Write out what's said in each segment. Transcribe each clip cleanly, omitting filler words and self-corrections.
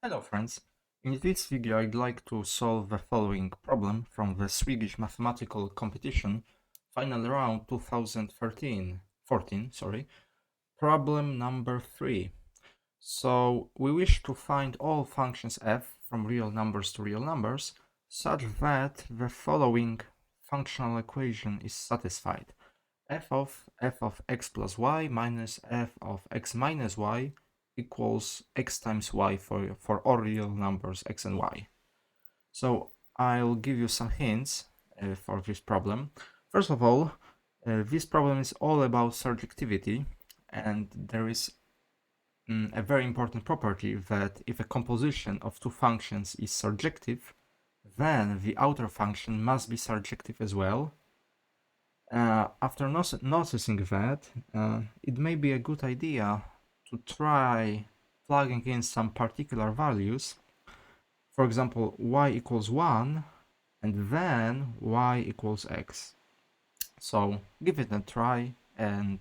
Hello friends, in this video I'd like to solve the following problem from the Swedish Mathematical Competition final round 2013 14, problem number 3. So we wish to find all functions f from real numbers to real numbers such that the following functional equation is satisfied. f of x plus y minus f of x minus y equals x times y for all real numbers x and y. So I'll give you some hints for this problem. First of all, this problem is all about surjectivity, and there is a very important property that if a composition of two functions is surjective, then the outer function must be surjective as well. After noticing that, it may be a good idea to try plugging in some particular values. For example, y equals 1 and then y equals x. So give it a try and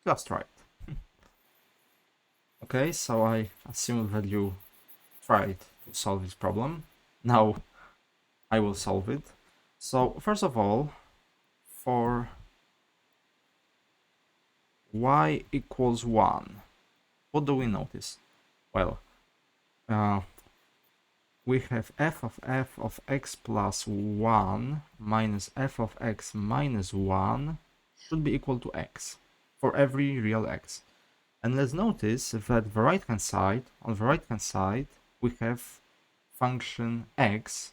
just try it. Okay, so I assume that you tried to solve this problem. Now I will solve it. So first of all, for y equals 1, what do we notice? Well, we have f of x plus 1 minus f of x minus 1 should be equal to x for every real x. And let's notice that on the right hand side, we have function x.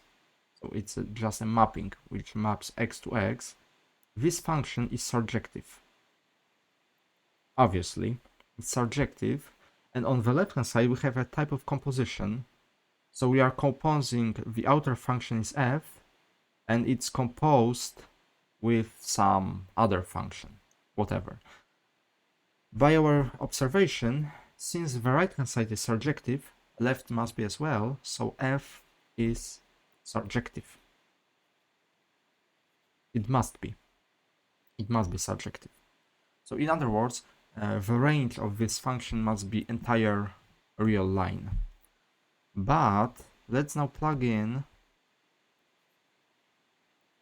So it's just a mapping which maps x to x. This function is surjective. Obviously, it's surjective. And on the left hand side, we have a type of composition. So we are composing, the outer function is f, and it's composed with some other function, whatever. By our observation, since the right hand side is surjective, left must be as well, so f is surjective. It must be surjective. So in other words, the range of this function must be entire real line. But let's now plug in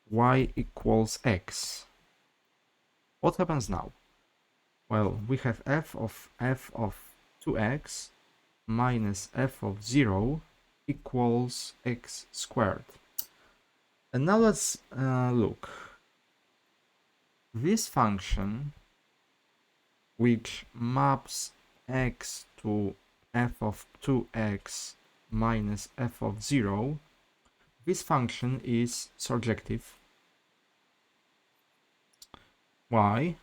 y equals x. What happens now? Well, we have f of 2x minus f of 0 equals x squared. And now let's look. This function, which maps x to f of 2x minus f of 0, this function is surjective. Why?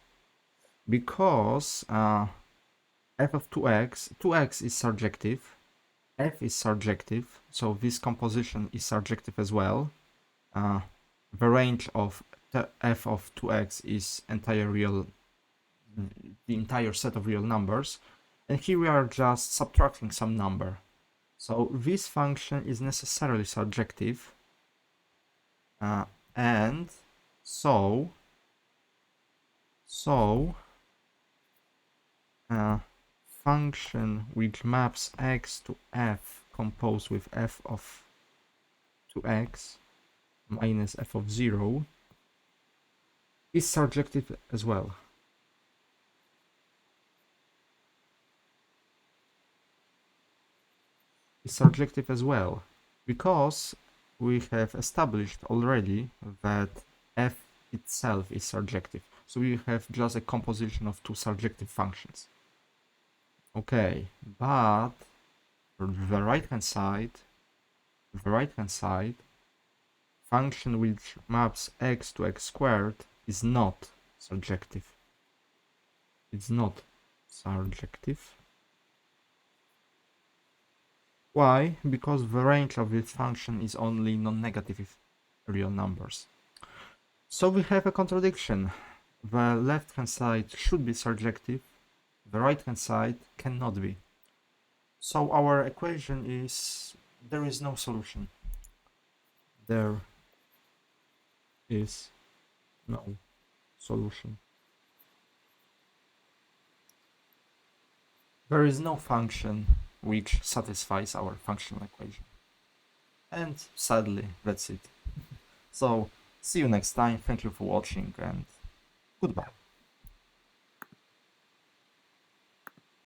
Because f of 2x is surjective, f is surjective, so this composition is surjective as well. The range of f of 2x is the entire set of real numbers, and here we are just subtracting some number. So this function is necessarily surjective, and so function which maps x to f composed with f of 2x minus f of 0 is surjective as well. Is surjective as well, because we have established already that f itself is surjective. So we have just a composition of two surjective functions. Okay, but the right hand side, function which maps x to x squared is not surjective. It's not surjective. Why? Because the range of this function is only non-negative real numbers. So we have a contradiction. The left hand side should be surjective, the right hand side cannot be. So our equation is, there is no solution. There is no solution. There is no function which satisfies our functional equation. And sadly, that's it. So, see you next time, thank you for watching, and goodbye.